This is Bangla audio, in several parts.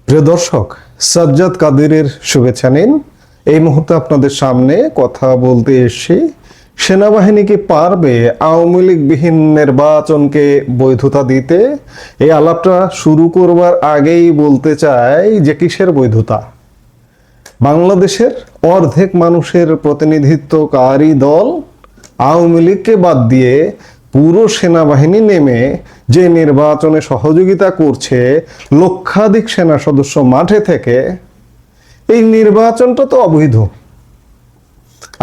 প্রিয় দর্শক, সাজ্জাদ কাদেরের শুভেচ্ছা নিন। এই মুহূর্তে আপনাদের সামনে কথা বলতে এসেছি, সেনাবাহিনী কি পারবে আওয়ামী লীগবিহীন নির্বাচনকে বৈধতা দিতে? এই আলাপটা শুরু করবার আগেই বলতে চাই যে কিসের বৈধতা? বাংলাদেশের অর্ধেক মানুষের প্রতিনিধিত্বকারী দল আওয়ামী লীগকে বাদ দিয়ে পুরো সেনাবাহিনী নেমে যে নির্বাচনে সহযোগিতা করছে, লক্ষাধিক সেনা সদস্য মাঠে থেকে, এই নির্বাচনটা তো অবৈধ।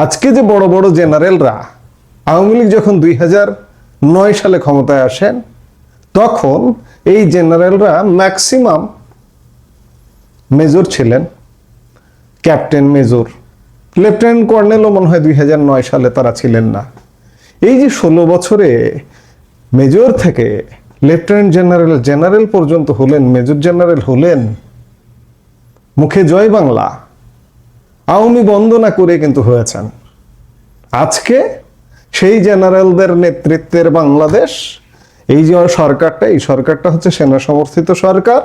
আজকে যে বড় বড় জেনারেলরা, আওয়ামী লীগ যখন 2009 সালে ক্ষমতায় আসেন, তখন এই জেনারেলরা ম্যাক্সিমাম মেজর ছিলেন, ক্যাপ্টেন মেজর, লেফটেন্যান্ট কর্নেলও মনে হয় 2009 সালে তারা ছিলেন না। এই যে 16 বছরে মেজর থেকে লেফটেন্যান্ট জেনারেল, জেনারেল পর্যন্ত হলেন, মেজর জেনারেল হলেন, মুখে জয় বাংলা, আওয়ামী বন্দনা করে কিন্তু হয়েছেন। আজকে সেই জেনারেলদের নেতৃত্বের বাংলাদেশ, এই যে সরকারটা, এই সরকারটা হচ্ছে সেনা সমর্থিত সরকার।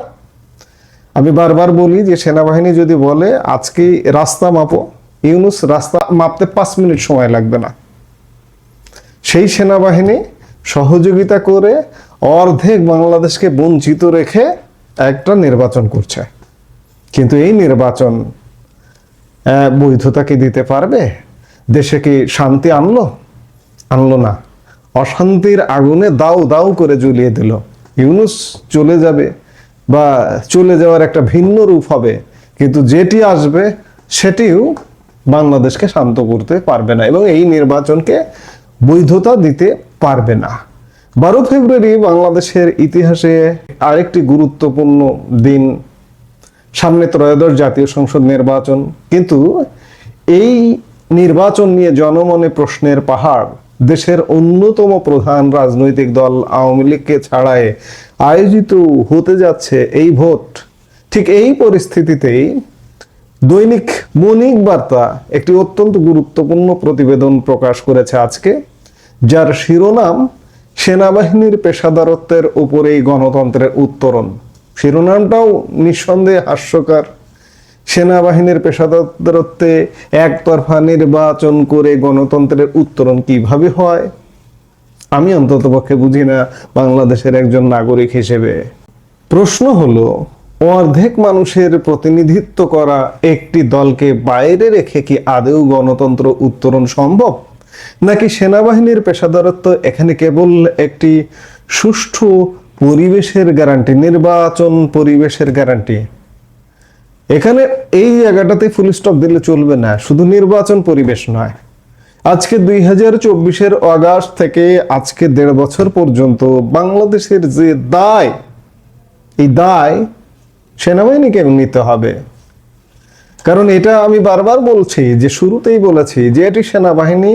আমি বারবার বলি যে সেনাবাহিনী যদি বলে আজকে রাস্তা মাপো, ইউনূস রাস্তা মাপতে 5 মিনিট সময় লাগবে না। সেই সেনাবাহিনী সহযোগিতা করে অর্ধেক বাংলাদেশকে বঞ্চিত রেখে একটা নির্বাচন করছে। কিন্তু এই নির্বাচন বৈধতা কি দিতে পারবে? দেশে কি শান্তি আনলো না, অশান্তির আগুনে দাউ দাউ করে জ্বলিয়ে দিল। ইউনূস চলে যাবে বা চলে যাওয়ার একটা ভিন্ন রূপ হবে, কিন্তু যেটি আসবে সেটিও বাংলাদেশকে শান্ত করতে পারবে না এবং এই নির্বাচনকে বৈধতা দিতে পারবে না। 12 ফেব্রুয়ারি বাংলাদেশের ইতিহাসে আরেকটি গুরুত্বপূর্ণ দিন। সামনে ত্রয়োদশ জাতীয় সংসদ নির্বাচন, কিন্তু এই নির্বাচন নিয়ে জনমনে প্রশ্নের পাহাড়। দেশের অন্যতম প্রধান রাজনৈতিক দল আওয়ামী লীগকে ছাড়ায় আয়োজিত হতে যাচ্ছে এই ভোট। ঠিক এই পরিস্থিতিতেই দৈনিক বণিক বার্তা একটি অত্যন্ত গুরুত্বপূর্ণ প্রতিবেদন প্রকাশ করেছে আজকে, যার শিরোনাম সেনাবাহিনীর পেশাদারত্বের উপরেই গণতন্ত্রের উত্তরণ। শিরোনামটাও নিঃসন্দেহে হাস্যকর। সেনাবাহিনীর পেশাদারত্বে একতরফা নির্বাচন করে গণতন্ত্রের উত্তরণ কিভাবে হয়? আমি অন্ততপক্ষে বুঝি না বাংলাদেশের একজন নাগরিক হিসেবে। প্রশ্ন হলো, অর্ধেক মানুষের প্রতিনিধিত্ব করা একটি দলকে বাইরে রেখে কি আদৌ গণতন্ত্র উত্তরণ সম্ভব? নাকি সেনাবাহিনীর পেশাদারত্ব এখানে কেবল একটি সুষ্ঠু পরিবেশের গ্যারান্টি, নির্বাচন পরিবেশের গ্যারান্টি? এখানে এই জায়গাটাতে ফুল স্টপ দিলে চলবে না। শুধু নির্বাচন পরিবেশ নয়, আজকে 2024-এর অগাস্ট থেকে আজকে 1.5 বছর পর্যন্ত বাংলাদেশের যে দায়, এই দায় সেনাবাহিনীকে নিতে হবে। কারণ এটা আমি বারবার বলছি, যে শুরুতেই বলেছি যে এটি সেনাবাহিনী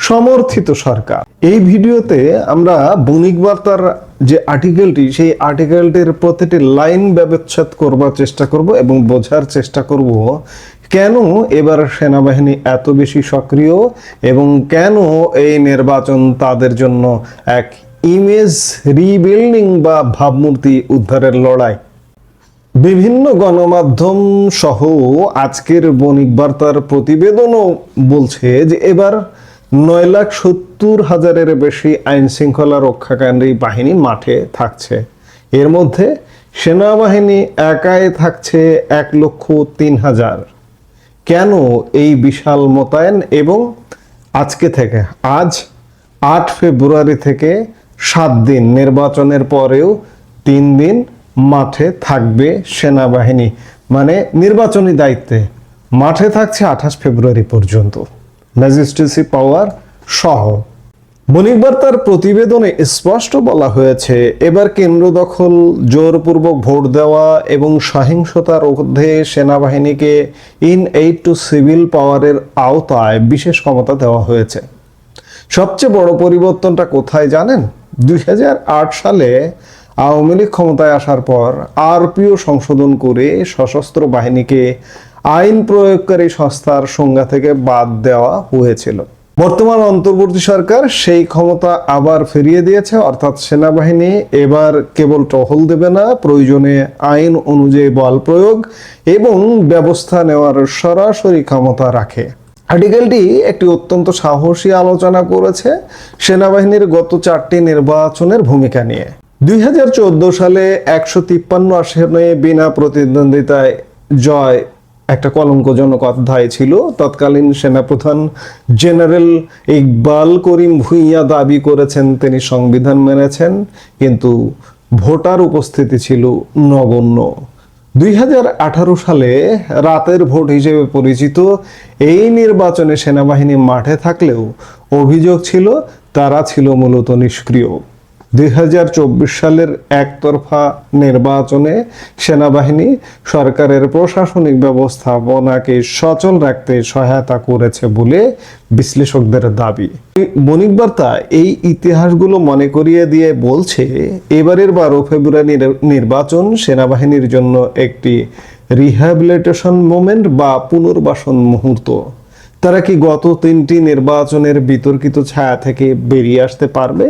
সমর্থিত সরকার। এই ভিডিওতে আমরা বণিক বার্তার যে আর্টিকেলটি, সেই আর্টিকেলটির প্রতিটি লাইন ব্যবচ্ছেদ করবার চেষ্টা করব এবং বোঝার চেষ্টা করব কেন এবার সেনাবাহিনী এত বেশি সক্রিয় এবং কেন এই নির্বাচন তাদের জন্য এক ইমেজ রিবিল্ডিং বা ভাবমূর্তি উদ্ধারের লড়াই। বিভিন্ন গণমাধ্যম সহ আজকের বণিক বার্তার প্রতিবেদনও বলছে যে এবার 9,70,000-এর বেশি আইন শৃঙ্খলা রক্ষাকারী বাহিনী মাঠে থাকছে। এর মধ্যে সেনাবাহিনী একাই থাকছে 1,03,000। কেন এই বিশাল মোতায়েন? এবং আজকে থেকে, আজ 8 ফেব্রুয়ারি থেকে 7 দিন, নির্বাচনের পরেও 3 দিন মাঠে থাকবে সেনাবাহিনী, মানে নির্বাচনী দায়িত্বে মাঠে থাকছে 28 ফেব্রুয়ারি পর্যন্ত, ম্যাজিস্ট্রেসি পাওয়ার সহ। বণিক বার্তার প্রতিবেদনে স্পষ্ট বলা হয়েছে, এবার কেন্দ্র দখল, জোরপূর্বক ভোট দেওয়া এবং সহিংসতা রোধে সেনাবাহিনীকে ইন-এইড টু সিভিল পাওয়ারের আওতায় বিশেষ ক্ষমতা দেওয়া হয়েছে। সবচেয়ে বড় পরিবর্তনটা কোথায় জানেন? 2008 সালে আওয়ামী লীগ ক্ষমতায় আসার পর আরপিও সংশোধন করে সশস্ত্র বাহিনীকে আইন প্রয়োগকারী সংস্থার সংজ্ঞা থেকে বাদ দেওয়া হয়েছিল। বর্তমান অন্তর্বর্তী সরকার সেই ক্ষমতা আবার ফিরিয়ে দিয়েছে, অর্থাৎ সেনাবাহিনী এবার কেবল টহল দেবে না, প্রয়োজনে আইন অনুযায়ী বল প্রয়োগ এবং ব্যবস্থা নেওয়ার সরাসরি ক্ষমতা রাখে। আর্টিকেলটি একটি অত্যন্ত সাহসী আলোচনা করেছে সেনাবাহিনীর গত 4টি নির্বাচনের ভূমিকা নিয়ে। 2014 সালে 153 আসনে বিনা প্রতিদ্বন্দ্বিতায় জয় একটা কলঙ্কজনক অধ্যায় ছিল। তৎকালীন সেনাপ্রধান জেনারেল ইকবাল করিম ভূঁইয়া দাবি করেছেন তিনি সংবিধান মেনেছেন, কিন্তু ভোটার উপস্থিতি ছিল নগণ্য। 2018 সালে রাতের ভোট হিসেবে পরিচিত এই নির্বাচনে সেনাবাহিনী মাঠে থাকলেও অভিযোগ ছিল তারা ছিল মূলত নিষ্ক্রিয়। 2024 সালের একতরফা নির্বাচনে সেনাবাহিনী সরকারের প্রশাসনিক ব্যবস্থাপনাকে সচল রাখতে সহায়তা করেছে বলে বিশ্লেষকদের দাবি। বণিক বার্তা এই ইতিহাসগুলো মনে করিয়ে দিয়ে বলছে, এবারের 12 ফেব্রুয়ারি নির্বাচন সেনাবাহিনীর জন্য একটি রিহ্যাবিলিটেশন মোমেন্ট বা পুনর্বাসন মুহূর্ত। তারা কি গত 3টি নির্বাচনের বিতর্কিত ছায়া থেকে বেরিয়ে আসতে পারবে?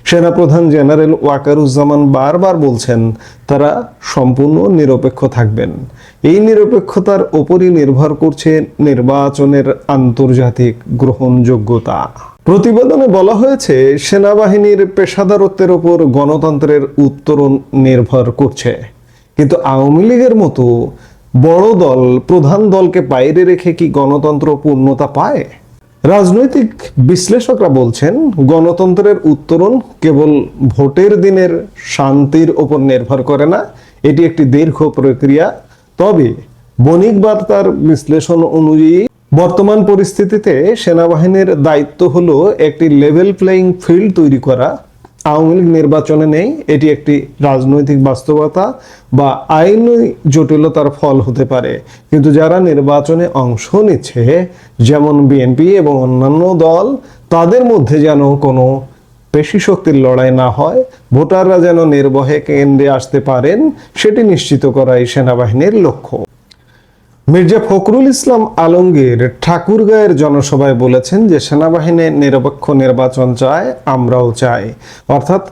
সেনাপ্রধান জেনারেল ওয়াকারুজ্জামান বারবার বলছেন তারা সম্পূর্ণ নিরপেক্ষ থাকবেন। এই নিরপেক্ষতার উপরই নির্ভর করছে নির্বাচনের আন্তর্জাতিক গ্রহণযোগ্যতা। প্রতিবেদনে বলা হয়েছে সেনাবাহিনীর পেশাদারত্বের উপর গণতন্ত্রের উত্তরণ নির্ভর করছে, কিন্তু আওয়ামী লীগের মতো বড় দল প্রধান দলকে বাইরে রেখে কি গণতন্ত্র পূর্ণতা পায়? রাজনৈতিক বিশ্লেষকরা বলছেন গণতন্ত্রের উত্তরণ কেবল ভোটের দিনের শান্তির উপর নির্ভর করে না, এটি একটি দীর্ঘ প্রক্রিয়া। তবে বণিক বার্তার বিশ্লেষণ অনুযায়ী বর্তমান পরিস্থিতিতে সেনাবাহিনীর দায়িত্ব হলো একটি লেভেল প্লেইং ফিল্ড তৈরি করা। আওয়ামী লীগ নির্বাচনে নেই, এটি একটি রাজনৈতিক বাস্তবতা বা আইনি জটিলতার ফল হতে পারে, কিন্তু যারা নির্বাচনে অংশ নিচ্ছে যেমন বিএনপি এবং অন্যান্য দল, তাদের মধ্যে যেন কোনো পেশি শক্তির লড়াই না হয়, ভোটাররা যেন নির্ভয়ে কেন্দ্রে আসতে পারেন, সেটি নিশ্চিত করাই সেনাবাহিনীর লক্ষ্য। মির্জা ফখরুল ইসলাম আলমগীর ঠাকুরগাঁয়ের জনসভায় বলেছেন যে সেনাবাহিনী নিরপেক্ষ নির্বাচন চায়, আমরাও চাই। অর্থাৎ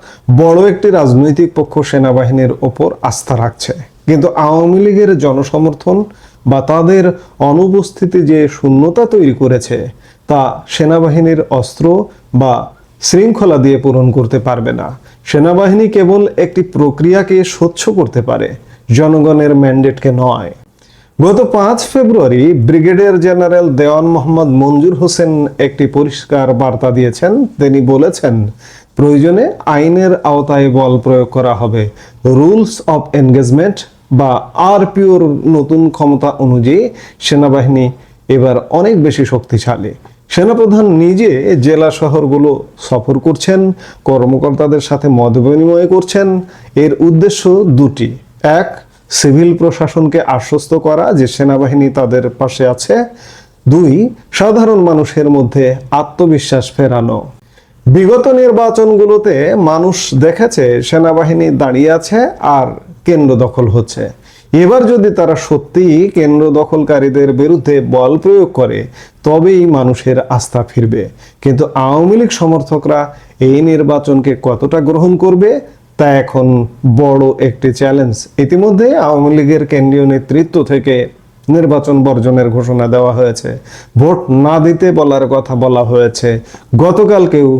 বড় একটি রাজনৈতিক পক্ষ সেনাবাহিনীর ওপর আস্থা রাখছে, কিন্তু আওয়ামী লীগের জনসমর্থন বা তাদের অনুপস্থিতি যে শূন্যতা তৈরি করেছে তা সেনাবাহিনীর অস্ত্র বা শৃঙ্খলা দিয়ে পূরণ করতে পারবে না। সেনাবাহিনী কেবল একটি প্রক্রিয়াকে স্বচ্ছ করতে পারে, জনগণের ম্যান্ডেটকে নয়। গত 5 ফেব্রুয়ারি ব্রিগেডিয়ার জেনারেল দেওয়ান মোহাম্মদ মঞ্জুর হোসেন একটি পরিষ্কার বার্তা দিয়েছেন। তিনি বলেছেন প্রয়োজনে আইনের আওতায় বল প্রয়োগ করা হবে। রুলস অফ এনগেজমেন্ট বা আরপিওর নতুন ক্ষমতা অনুযায়ী সেনাবাহিনী এবার অনেক বেশি শক্তিশালী। সেনাপ্রধান নিজে জেলা শহরগুলো সফর করছেন, কর্মকর্তাদের সাথে মত বিনিময় করছেন। এর উদ্দেশ্য দুটি: এক, সিভিল প্রশাসনকে আশ্বস্ত করা যে সেনাবাহিনী তাদের পাশে আছে; 2, সাধারণ মানুষের মধ্যে আত্মবিশ্বাস ফেরানো। বিগত নির্বাচনগুলোতে মানুষ দেখেছে সেনাবাহিনী দাঁড়িয়ে আছে আর কেন্দ্র দখল হচ্ছে। এবার যদি তারা সত্যিই কেন্দ্র দখলকারীদের বিরুদ্ধে বল প্রয়োগ করে তবেই মানুষের আস্থা ফিরবে। কিন্তু আওয়ামী লীগ সমর্থকরা এই নির্বাচনকে কতটা গ্রহণ করবে তা এখন বড় একটি চ্যালেঞ্জ। ইতিমধ্যে আওয়ামী লীগের কেন্দ্রীয় নেতৃত্ব থেকে নির্বাচন বর্জনের ঘোষণা দেওয়া হয়েছে, ভোট না দিতে বলার কথা বলা হয়েছে। গতকালকেও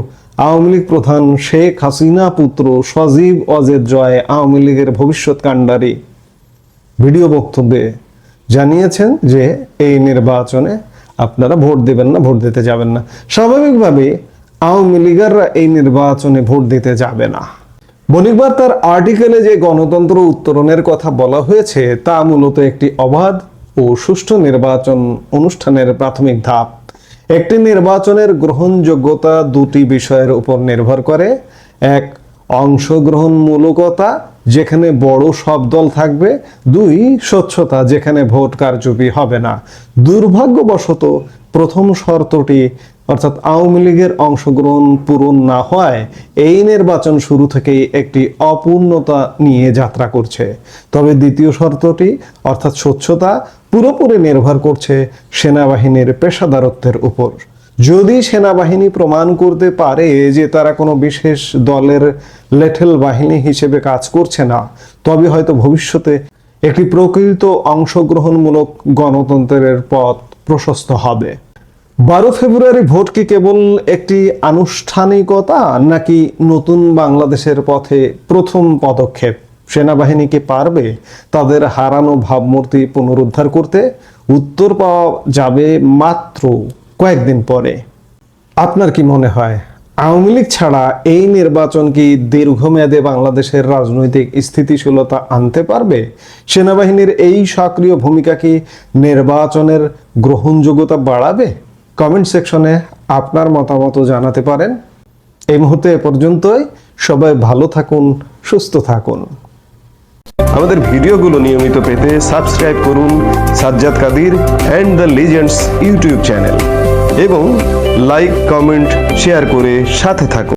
আওয়ামী লীগ প্রধান শেখ হাসিনা পুত্র সজীব অজেদ জয় আওয়ামী লীগের ভবিষ্যৎ কাণ্ডারি ভিডিও বক্তব্যে জানিয়েছেন যে এই নির্বাচনে আপনারা ভোট দেবেন না, ভোট দিতে যাবেন না। স্বাভাবিকভাবে আওয়ামী লীগাররা এই নির্বাচনে ভোট দিতে যাবে না। বণিক বার্তার আর্টিকেলে যে গণতন্ত্র উত্তরণের কথা বলা হয়েছে তা মূলত একটি অবাধ ও সুষ্ঠু নির্বাচন অনুষ্ঠানের প্রাথমিক ধাপ। একটি নির্বাচনের গ্রহণযোগ্যতা দুটি বিষয়ের উপর নির্ভর করে: এক, অংশগ্রহণমূলকতা, যেখানে বড় সব দল থাকবে; 2, স্বচ্ছতা, যেখানে ভোট কারচুপি হবে না। দুর্ভাগ্যবশত প্রথম শর্তটি অর্থাৎ আওয়ামী লীগের অংশগ্রহণ পূরণ না হওয়ায় এই নির্বাচন শুরু থেকেই একটি অপূর্ণতা নিয়ে যাত্রা করছে। তবে দ্বিতীয় শর্তটি অর্থাৎ স্বচ্ছতা পুরোপুরি নির্ভর করছে সেনাবাহিনীর পেশাদারত্বের উপর। যদি সেনাবাহিনী প্রমাণ করতে পারে যে তারা কোনো বিশেষ দলের লেঠেল বাহিনী হিসেবে কাজ করছে না, তবে হয়তো ভবিষ্যতে একটি প্রকৃত অংশগ্রহণমূলক গণতন্ত্রের পথ প্রশস্ত হবে। 12 ফেব্রুয়ারি ভোট কি কেবল একটি আনুষ্ঠানিকতা, নাকি নতুন বাংলাদেশের পথে প্রথম পদক্ষেপ? সেনাবাহিনী কি পারবে তাদের হারানো ভাবমূর্তি পুনরুদ্ধার করতে? উত্তর পাওয়া যাবে মাত্র কয়েকদিন পরে। আপনার কি মনে হয়, আওয়ামী লীগ ছাড়া এই নির্বাচন কি দীর্ঘমেয়াদে বাংলাদেশের রাজনৈতিক স্থিতিশীলতা আনতে পারবে? সেনাবাহিনীর এই সক্রিয় ভূমিকা কি নির্বাচনের গ্রহণযোগ্যতা বাড়াবে? কমেন্ট সেকশনে আপনার মতামত জানাতে পারেন। এই মুহূর্তে এ পর্যন্তই। সবাই ভালো থাকুন, সুস্থ থাকুন। আমাদের ভিডিওগুলো নিয়মিত পেতে সাবস্ক্রাইব করুন Sajjad Kadir and the legends YouTube channel এবং লাইক, কমেন্ট, শেয়ার করে সাথে থাকুন।